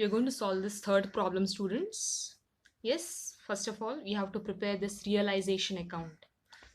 We are going to solve this third problem, students. Yes, first of all, we have to prepare this realization account.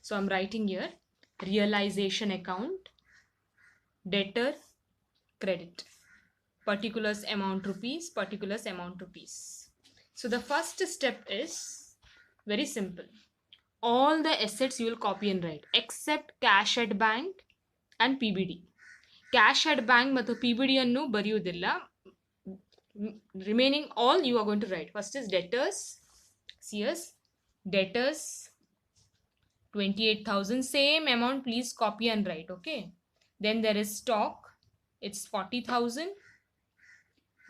So I'm writing here realization account, debtor, credit, particulars amount rupees, particulars amount rupees. So the first step is very simple. All the assets you will copy and write except cash at bank and PBD. Cash at bank ಮತ್ತು PBD ಅನ್ನು ಬರೆಯುವುದಿಲ್ಲ. Remaining all you are going to write. First is debtors. CS debtors 28,000, same amount, please copy and write. Okay, then there is stock, it's 40,000.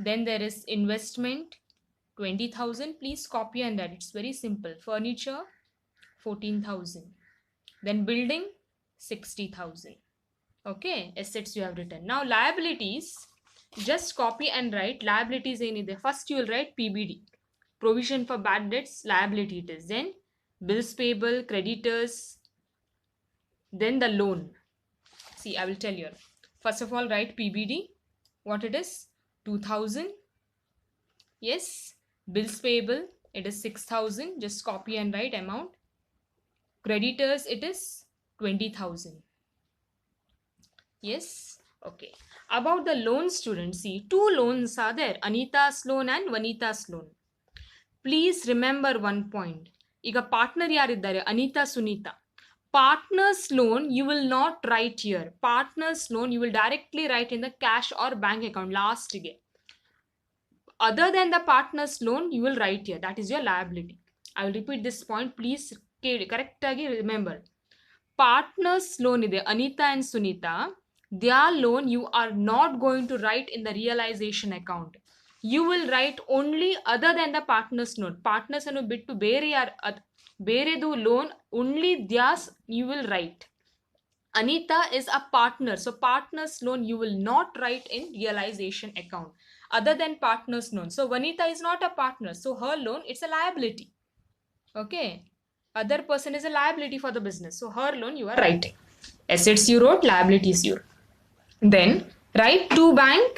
Then there is investment 20,000, please copy and write. It's very simple. Furniture 14,000. Then building 60,000. Okay, assets you have written. Now liabilities, just copy and write. Liabilities ಏನಿದೆ, first you will write PBD, provision for bad debts, liability it is. Then bills payable, creditors, then the loan. See, I will tell you. First of all, write PBD, what it is, 2,000. Yes, bills payable, it is 6,000, just copy and write amount. Creditors, it is 20,000. Yes, okay. About the loan, students, see, two loans are there, Anita's loan and Vanita's loan. Please remember one point. ಈಗ partner ಯಾರಿದ್ದಾರೆ, Anita Sunita. Partners loan you will not write here. Partners loan you will directly write in the cash or bank account last ಗೆ. Other than the partners loan you will write here, that is your liability. I will repeat this point, please correct ಆಗಿ remember. Partners loan ಇದೆ, Anita and Sunita, their loan you are not going to write in the realization account. You will write only other than the partners loan. Partners ಅನ್ನು ಬಿಟ್ಟು ಬೇರೆದು loan only theirs you will write. Anita is a partner, so partners loan you will not write in realization account other than partners loan. So Vanita is not a partner, so her loan it's a liability. Okay, other person is a liability for the business, so her loan you are writing. Assets you wrote, liabilities you wrote. Then write to bank,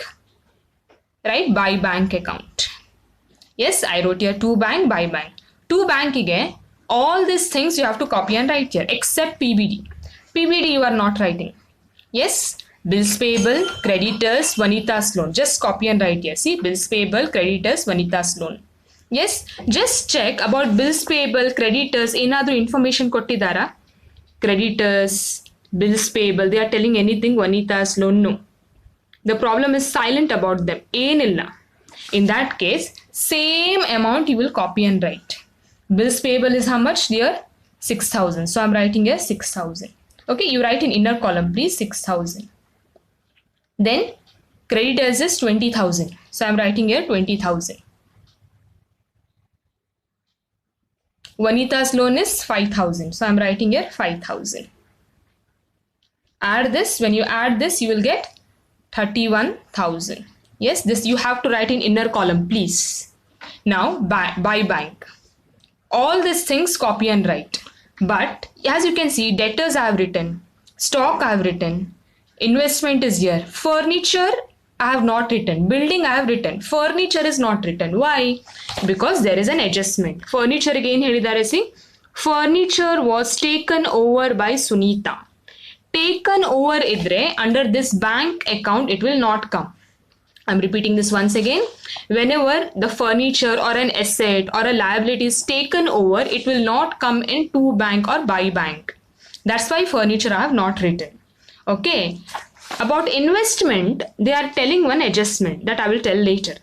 write by bank account. Yes, I wrote here to bank, by bank. To bank ige all these things you have to copy and write here except PBD. PBD you are not writing. Yes, bills payable, creditors, Vanita's loan, just copy and write here. See, bills payable, creditors, Vanita's loan. Yes, just check about bills payable, creditors, ಏನಾದರೂ information ಕೊಟ್ಟಿದ್ದಾರಾ? Creditors, bills payable, they are telling anything, Vanita's loan, no. The problem is silent about them. ಏನಿಲ್ಲ. In that case, same amount you will copy and write. Bills payable is how much dear? 6,000. So I'm writing here 6,000. Okay, you write in inner column please, 6,000. Then creditors is 20,000. So I'm writing here 20,000. Vanita's loan is 5,000. So I'm writing here 5,000. Add this. When you add this, you will get 31,000. Yes, this you have to write in inner column, please. Now, by bank. All these things copy and write. But as you can see, debtors I have written, stock I have written, investment is here, furniture I have not written, building I have written, furniture is not written. Why? Because there is an adjustment. Furniture again helidare, see, furniture was taken over by Sunita. Taken over idre under this bank account it will not come. I'm repeating this once again. Whenever the furniture or an asset or a liability is taken over, it will not come in to bank or by bank. That's why furniture I have not written. Okay. About investment, they are telling one adjustment that I will tell later.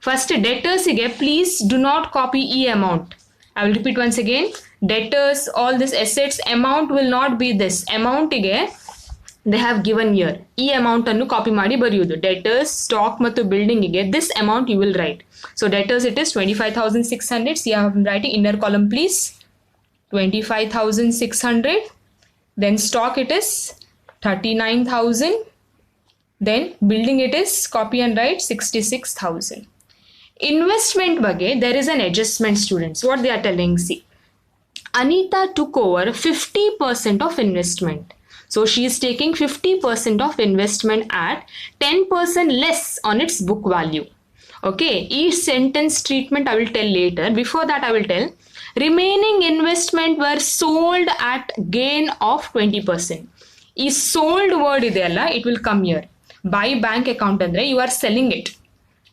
First, debtors again, please do not copy E amount. I will repeat once again. Debtors, all this assets amount will not be this. Amount again, they have given here. E amount annu copy ಮಾಡಿ ಬರೆಯುವುದು. Debtors, stock ಮತ್ತು building ಗೆ this amount you will write. So debtors it is 25,600. See, I am writing inner column please. 25,600. Then stock it is 39,000. Then building it is copy and write 66,000. Investment ಬಗ್ಗೆ there is an adjustment, students. What they are telling, see, Anita took over 50% of investment. So she is taking 50% of investment at 10% less on its book value. Okay, each sentence treatment I will tell later. Before that I will tell remaining investment were sold at gain of 20%. ಈ sold word ಇದೆಯಲ್ಲ, it will come here. By bank account ಅಂದ್ರೆ you are selling it.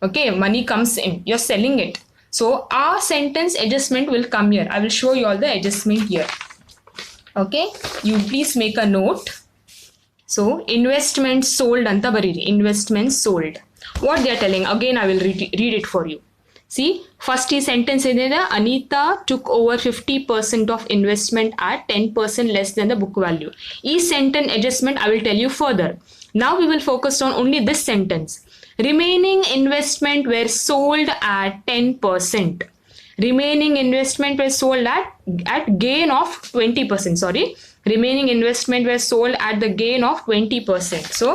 Okay, money comes in, you're selling it. So our sentence adjustment will come here. I will show you all the adjustment here. Okay, you please make a note. So investment sold anta bariri, investment sold. What they are telling, again I will read it for you. See, first sentence is Anita took over 50% of investment at 10% less than the book value. Each sentence adjustment I will tell you further. Now we will focus on only this sentence. Remaining investment were sold at 10%. Remaining investment were sold at gain of 20%. Sorry, remaining investment were sold at the gain of 20%. So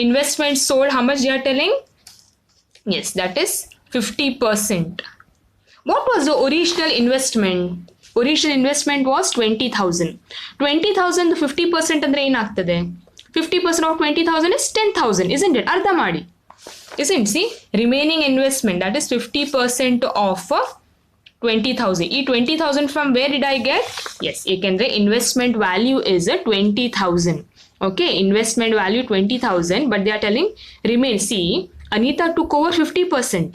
investment sold, how much they are telling? Yes, that is 50%. What was the original investment? Original investment was 20,000. 20,000 50% ಅಂದ್ರೆ ಏನಾಗ್ತದೆ? 50% of 20,000 is 10,000, isn't it? ಅರ್ಥ ಮಾಡಿ. Isn't? See, remaining investment, that is 50% of 20,000. ಈ 20,000 from where did I get? Yes, ಏಕೆಂದ್ರೆ investment value is 20,000. Okay, investment value 20,000, but they are telling remain. See, Anita took over 50%.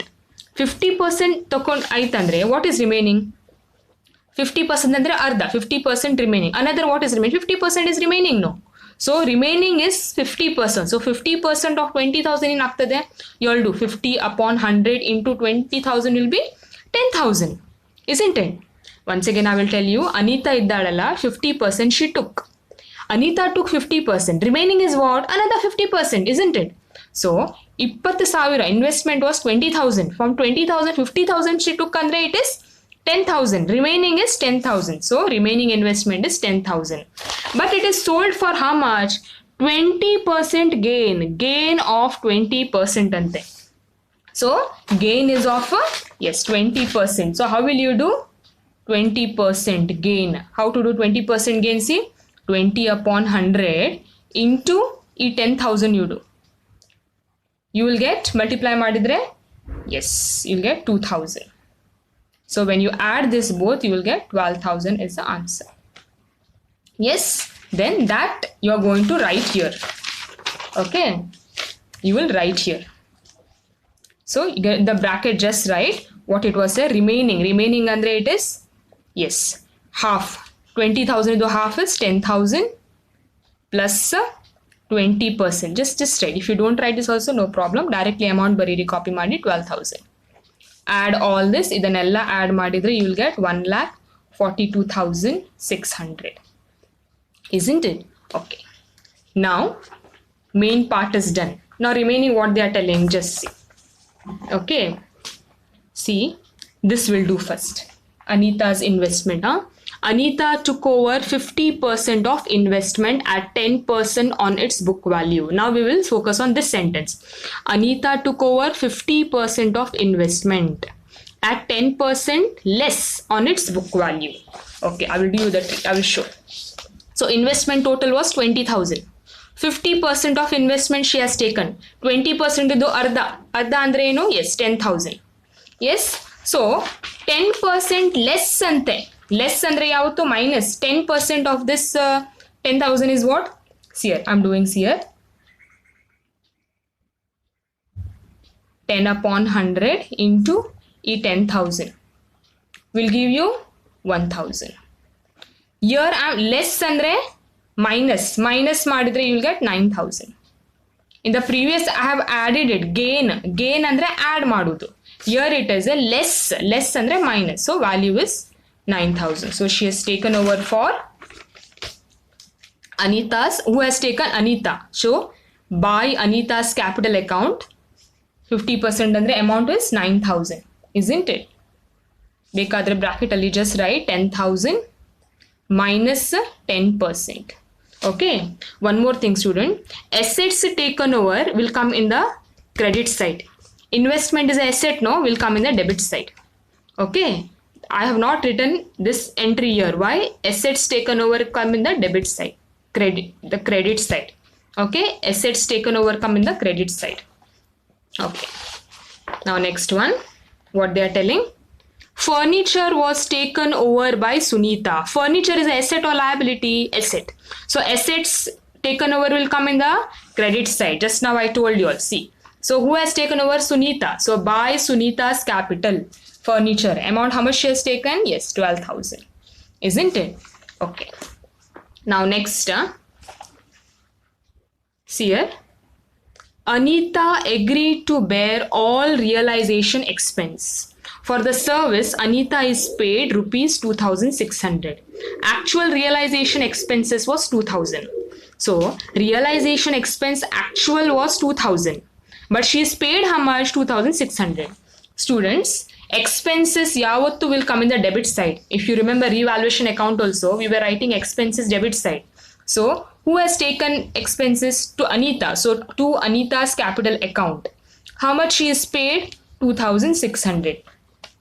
50% ತಕೊಂಡ್ ಆಯ್ತಂದ್ರೆ what is remaining? 50% ಅಂದ್ರೆ ಅರ್ಧ, 50% remaining. Another what is remaining? 50% is remaining, no? So remaining is 50%. So 50% of 20,000 ಏನಾಗ್ತದೆ? You all do 50 upon 100 into 20,000 will be 10,000. Isn't it? Once again I will tell you, Anita ಇದ್ದಾಳಲ್ಲ 50% she took. Anita took 50%. Remaining is what? Another 50%, isn't it? So 20,000 investment was 20,000. From 20,000, 50,000 she took andre it is 10,000. Remaining is 10,000. So remaining investment is 10,000. But it is sold for how much? 20% gain. Gain of 20% ante. So gain is of yes 20%. So how will you do 20% gain? How to do 20% gain? See, 20 upon 100 into e 10,000 you do. You will get, multiply madidre, yes, you'll get 2,000. So when you add this both, you will get 12,000 is the answer. Yes, then that you are going to write here. Okay, you will write here. So you get the bracket, just write what it was there. Remaining andre it is, yes, half. 20,000 into half is 10,000 plus 20%. Just write. If you don't write this also, no problem. Directly amount bariri, copy ಮಾಡಿ 12,000. Add all this, ಇದನ್ನೆಲ್ಲ add ಮಾಡಿದ್ರೆ you will get 1,42,600. Isn't it? Okay. Now main part is done. Now remaining what they are telling, just see. Okay. See, this will do first. Anita's investment, Anita took over 50% of investment at 10% on its book value. Now we will focus on this sentence. Anita took over 50% of investment at 10% less on its book value. Okay, I will do that. I will show. So investment total was 20,000. 50% of investment she has taken. 20% idu arda. Arda andre eno? Yes, 10,000. Yes. So 10% less ante. Less andre yavutu minus 10% of this 10,000 is what? See here, I'm doing here. 10 upon 100 into e 10,000 will give you 1,000. Here I'm less andre minus madidre you will get 9,000. In the previous I have added it. Gain andre add madudu. Here it is a less andre minus. So value is 9,000. So she has taken over for Anita's, who has taken Anita. So by Anita's capital account, 50% andre amount is 9,000. Isn't it? Bekadre bracket alli just write 10,000 minus 10%. Okay. One more thing, student. Assets taken over will come in the credit side. Investment is an asset, no? Will come in the debit side. Okay. I have not written this entry here. Why? Assets taken over come in the debit side. The credit side. Okay. Assets taken over come in the credit side. Okay. Now next one, what they are telling. Furniture was taken over by Sunita. Furniture is an asset or liability? Asset. So assets taken over will come in the credit side. Just now I told you all. See. So who has taken over? Sunita. So by Sunita's capital, furniture. Amount how much she has taken? Yes, 12,000. Isn't it? Okay. Now next. See here. Anita agreed to bear all realization expense. For the service, Anita is paid rupees 2,600. Actual realization expenses was 2,000. So, realization expense actual was 2,000. But she is paid how much? 2,600. Students, expenses yavattu will come in the debit side. If you remember revaluation account also, we were writing expenses debit side. So, who has taken expenses? To Anita. So, to Anita's capital account. How much she is paid? 2,600.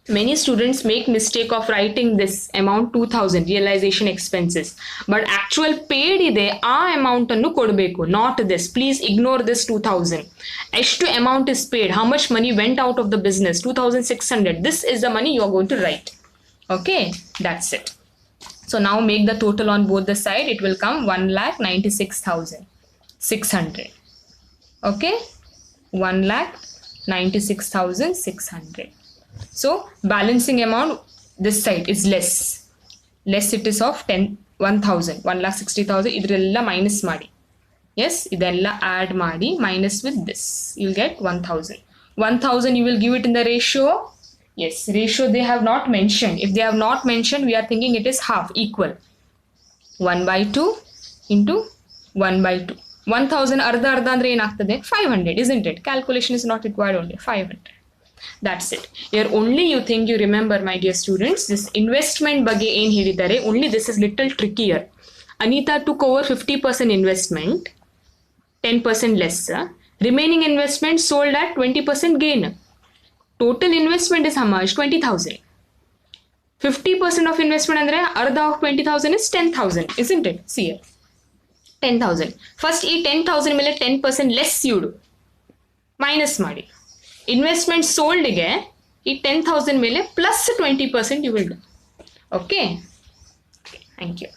Many students make mistake of writing this amount 2,000 realization expenses. But actual paid ide ಆ amount annu kodbeku, not this. Please ignore this 2,000. Eshtu amount is paid. How much money went out of the business? 2,600. This is the money you are going to write. Okay, that's it. So now make the total on both the side. It will come 1,96,600. Okay, 1,96,600. So balancing amount this side is less it is of 1,000, 1,60,000. Idrella minus maadi. Yes, idella add maadi minus with this. You'll get 1,000. 1,000 you will give it in the ratio. Yes, ratio they have not mentioned. If they have not mentioned, we are thinking it is half, equal. 1/2 into 1/2. 1,000 arda andre enaagtade? 500, isn't it? Calculation is not required only. 500. That's it. Here only you think you remember, my dear students, this investment ಬಗ್ಗೆ ಏನು ಹೇಳಿದ್ದಾರೆ, only this is little trickier. Anita took over 50% investment, 10% less. Remaining investment sold at 20% gain. Total investment is how much? 20,000. 50% of investment andre arda of 20,000 is 10,000, isn't it? See here. 10,000. First ಈ 10,000 ಮೇಲೆ 10% less you do. Minus ಮಾಡಿ. Investment sold ಗೆ ಈ 10,000 ಮೇಲೆ plus 20% you will do. Okay? Thank you.